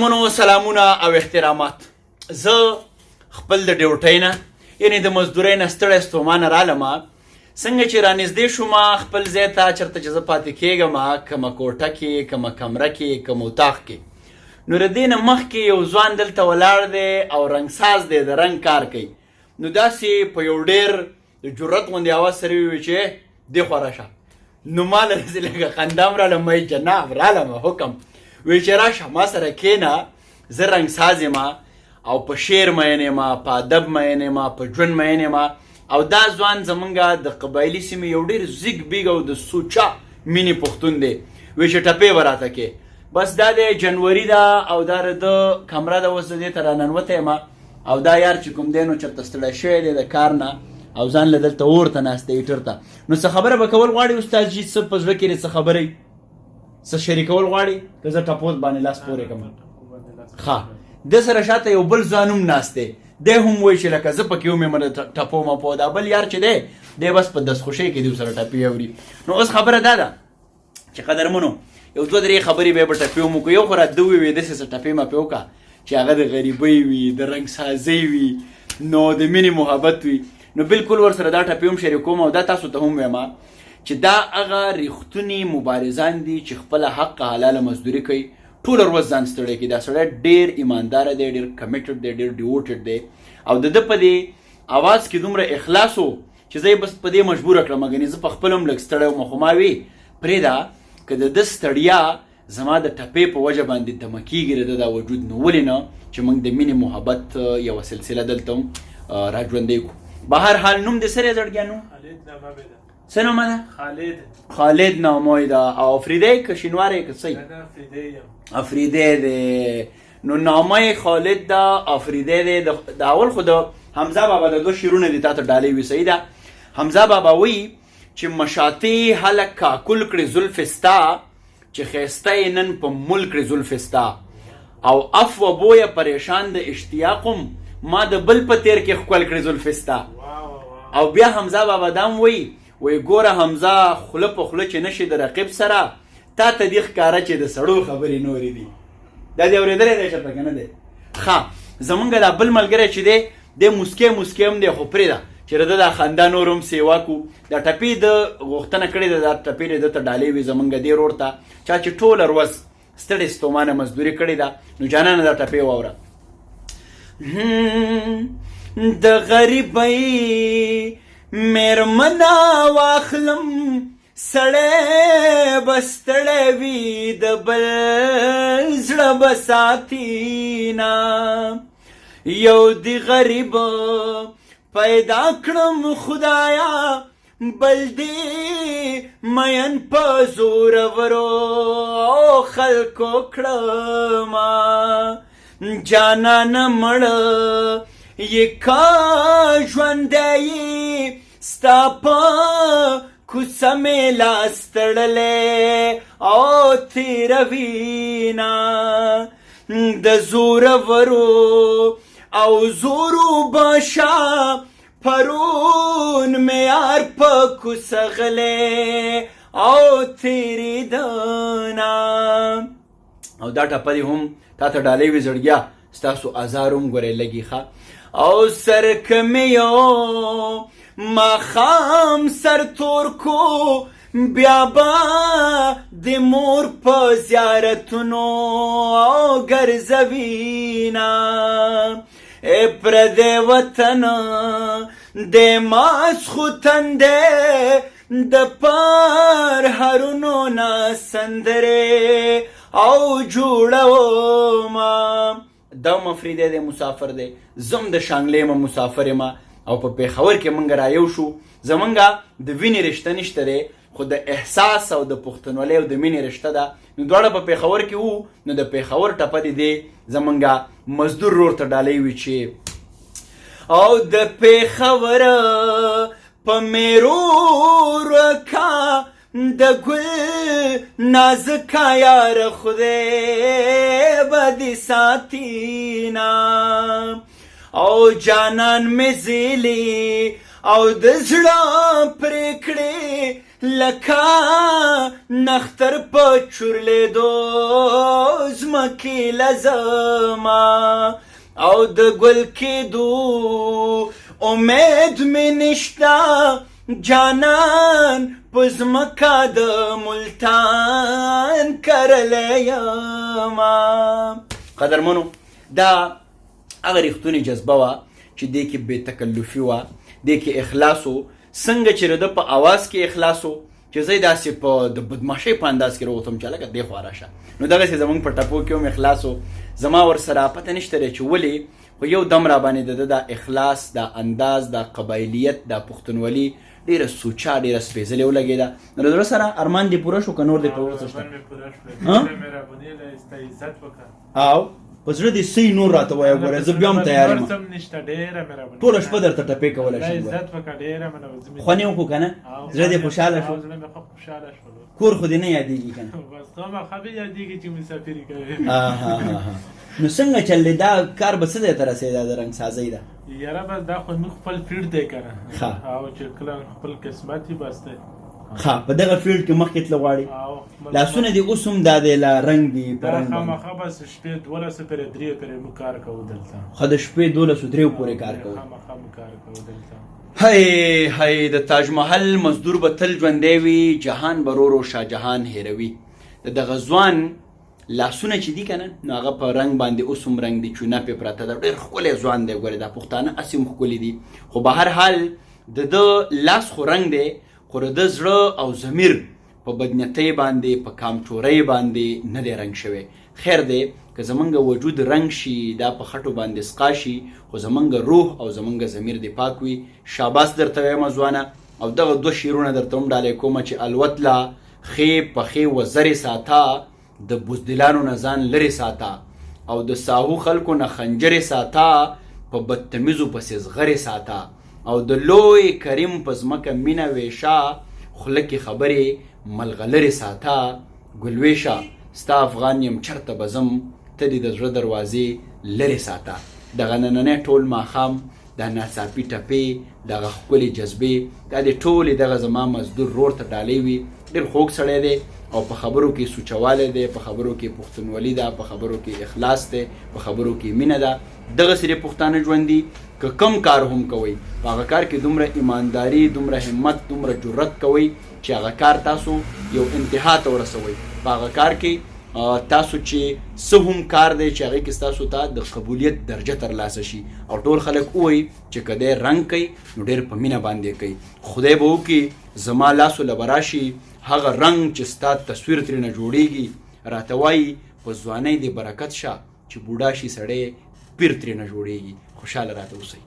منو سلامونه او احترامات. زه خپل د ډیوټۍ نه یعنې د مزدورۍ نه ستړی ستومانه رالمه. څنګه چې رانږدې شوم خپل ځای ته چېرته چې زه پاتې کېږم، کومه کوټه کې، کومه کمره کې، کوم اتاق کې، نو د دې نه مخکې یو ځوان دلته ولاړ دی او رنګساز دی، د رنګ کار کوي. نو داسې په یو ډېر د جرت غوندې اواز سره وویل چې دې خوا راشه. نو ما له داسې لږه خندا هم راله، ما جناب رالمه حکم وی چې راشه ما سره کېنه، زه رنګساز یم او په شعر مین یم، په ادب مین یم، په ژوند مین یم. او دا ځوان زمونږ د قبایلي سیمې یو ډېر زیږ بیږ او د سوچا مینې پښتون دی. وی چې ټپې به راته کې. بس دا د جنوري ده او دا د کمره ده، اوس د دې ته راننوتی یم او دا یار چې کوم دی نو چېرته ستړی شوی دی د کار نه او ځان له دلته اور ته ناست دی هیټر ته. نو څه خبره به کول غواړي استاد جي؟ څه په زړه کې دی، څه خبرې څه شریکول غواړي؟ که زه ټپوس باندې لاس پورې کړم. ښه، د سره شاته یو بل ځوان هم ناست دی، دی هم وایي چې لکه زه پکې وم یم ټپوم. په دا بل یار چې دی بس په دستخوشۍ کې دی سره ټپې اوري. نو اوس خبره دا ده چې قدرمنو یو دوه درې خبرې به یې په ټپې وم وکړو. یو خو راته وویې داسې څه ټپې مه پې وکړه چې هغه د غریبۍ وي، د رنګسازۍ وي، نو د مینې محبت وي. نو بالکل ورسره دا ټپې هم شریکوم او دا تاسو ته هم وایم چې دا هغه ریښتوني مبارزان دي چې خپله حق حلاله مزدوري کوي، ټوله ورځ ځان ستړی کوي. دا سړی ډېر ایمانداره دی، ډېر کمیټډ دی، ډېر ډیوټډ دی او د ده په دې اواز کې دومره اخلاص و چې زه یې بس په دې مجبوره کړم. ګنې زه په خپل هم لږ ستړی وم، خو ما وی پرېږده که د ده ستړیا زما د ټپې په وجه باندې دمه کېږي د ده دا وجود، نو ولې نه چې موږ د مینې محبت یوه سلسله دلته هم راژوندی کړو. بهر حال نوم دې څه دی زړګیا نوم؟ څه نومه ده؟ خالد نامه یې ده. او افریدی که شینواری که څه؟ افریدی دی. نو نامه یې خالد ده، افریدی دی. د اول خو د حمزه بابا د دوه شعرونه دي تا ته ډالۍ وي، صحیح ده؟ حمزه بابا وایي چې مشاطې هلک کاکل کړې زلفې ستا، چې ښایسته یې نن په مل کړې زلفې ستا، او عفوه بویه پریشان د اشتیاقم، ما د بل په تیر کې ښکل کړې زلفې ستا. او بیا حمزه بابا دا هم وایي ګوره حمزه خوله په خوله چې نشي د رقیب سره، تا ته دې ښکاره چې د سړو خبرې نورې دي. دا دې اورېدلی دی چېرته که نه دی؟ ښه، زمونږ دا بل ملګری چې دی دی موسکی موسکی هم دی، خو پرېږده چې د ده دا خندا نور هم سیوا کړو. دا ټپې د غوښتنه کړې ده، دا ټپې د ده ته ډالۍ وي زمونږ دې رور ته چا چې ټوله ورځ ستړې ستومانه مزدوري کړې ده. نو جانانه دا ټپې واوره. د غریبۍ میرمنه واخلم، سړی به ستړی وي د بل زړه به ساتینه، یو دی غریب پیدا کړم خدایا، بل دی مین په زورورو خلکو کړمه، جانانه مړه یې کا ژوندی ستا په کوڅه مې لاس تړلی او تېروینه، د زورورو او زورو باشا پرون مې یار په کوڅه غلی او تېرېدنه. او دا ټپه دې هم تا ته ډالۍ وي زړګیا، ستاسو ازار هم ګورئ لګي ښه. او سر کمیو ماښام سر تور کو، بیا به د مور په زیارتونو ګرځوینه، ای پردی وطن د ماسخوتن دی د پرهرونو نه سندرې او جوړومه. دا مفریدی دی، مسافر دی، زم د شانګلې یم مسافر یم او په پېښور کې موږ رایو شو. زمونږ د وینې رشته نشته دی، خو د احساس او د پښتونولۍ او د مینې رشته ده. نو دواړه په پېښور کې وو. نو د پېښور ټپه دې دی زمونږ مزدور رور ته ډالۍ وي چې او د پېښور په میرو رکا د ګل نازکه یار خدای به دې ساتینه، او جانان مې زیلی او د زړه پرېکړې لکه نختر په چورلېدو ځمکې لزما او د ګل کېدو امید مې نشته جانان په ځمکه د ملتان کرلی یما. قدرمنو دا هغه ریښتونې جذبه وه چې دې کې بې تکلفي وه، دې کې اخلاص و. څنګه چې د په اواز کې اخلاص و چې زه یې داسې په د بدماشۍ په انداز کې راوتم چې هلکه دې خوا راشه. نو دغسې زموږ په ټپو کې هم اخلاص و. زما ورسره پته نشته دی چې ولې، خو یو دم را باندې د دا اخلاص، دا انداز، دا قبایلیت، دا پښتونولي ډېره سوچه، ډېره سپېڅلې ولګېده. نو د زړه سره ارمان دې پوره شو که نور دې پوره څه شته؟ او په زړه دې څه نور راته وایه، ګوره زه بیا هم تیار یم. ټوله شپه درته ټپې کولی شم. خوند یې وکړو که نه؟ زړه دې خوشحاله شو؟ کور خو دې نه یادېږي که نه؟ نو څنګه چل دی دا کار به څه دی ته رسېدا د رنګ سازۍ ده؟ یاره بس دا خو موږ خپل فیلډ دی که نه، او چې کله خپل قسمت وي بس دی. ښه، په دغه فیلډ کې مخکې تله غواړي. لاسونه دې اوس هم دا دی لا رنګ دي په رنګ باندې؟ خامخا بس شپې 12 پورې 3 پورې موږ کار کوو دلته. ښه، د شپې 12 پورې کار کوو؟ خامخا موږ کار کوو دلته. هی هی د تاج محل مزدور به تل ژوندی وي، جهان به ورو ورو شاهجهان هېروي. د دغه ځوان لاسونه چې دي که نه، نو هغه په رنګ باندې اوس هم رنګ دي، چونه پې پرته ده، ډېر ښکلی ځوان دی. ګورې دا پښتانه هسې هم ښکلي دي، خو به هر حال د ده لاس خو رنګ دی، خو د ده زړه او ضمیر په بدنیتۍ باندې، په کامچورۍ باندې نه دی رنګ شوی. خیر دی که زمونږ وجود رنګ شي، دا په خټو باندې سقا شي، خو زمونږ روح او زمونږ ضمیر دی پاک وي. شاباس درته وایم ځوانه. او دغه 2 شعرونه درته هم ډالۍ کومه چې الوتله ښې پښې وزرې ساته، د بزدلانو نه ځان لرې ساته، او د ساهو خلکو نه خنجرې ساته، په بدتمیزو پسې زغرې ساته، او د لوی کریم په ځمکه مینه ویشه، خوله کې خبرې ملغلرې ساته. ګلویشه ستا افغان یم چرته به ځم، ته دې د زړه دروازې لرې ساته. دغه نننی ټول ماښام، دا ناڅاپي ټپې، دغه ښکلې جذبې، دا دې ټولې دغه زما مزدور رور ته ډالۍ وي. ډېر خوږ سړی دی او په خبرو کې سوچوالی دی، په خبرو کې پښتونولي ده، په خبرو کې اخلاص دی، په خبرو کې مینه ده. دغسې د پښتانه ژوند دي. که کم کار هم کوئ، په هغه کار کې دومره ایمانداري، دومره همت، دومره جرأت کوئ چې هغه کار تاسو یو انتها ته ورسوئ. په هغه کار کې تاسو چې څه هم کار دی چې هغې کې ستاسو ته د قبولیت درجه ترلاسه شي، او ټول خلک ووایي چې که دی رنګ کوي نو ډېر په مینه باندې کوي. خدای به وکړي زما لاسو له به راشي هغه رنګ چې ستا تصویر ترېنه جوړېږي، راته وایي په ځوانۍ دې برکت شه چې بوډا شي سړی پیر ترېنه جوړېږي. خوشحاله راته اوسئ.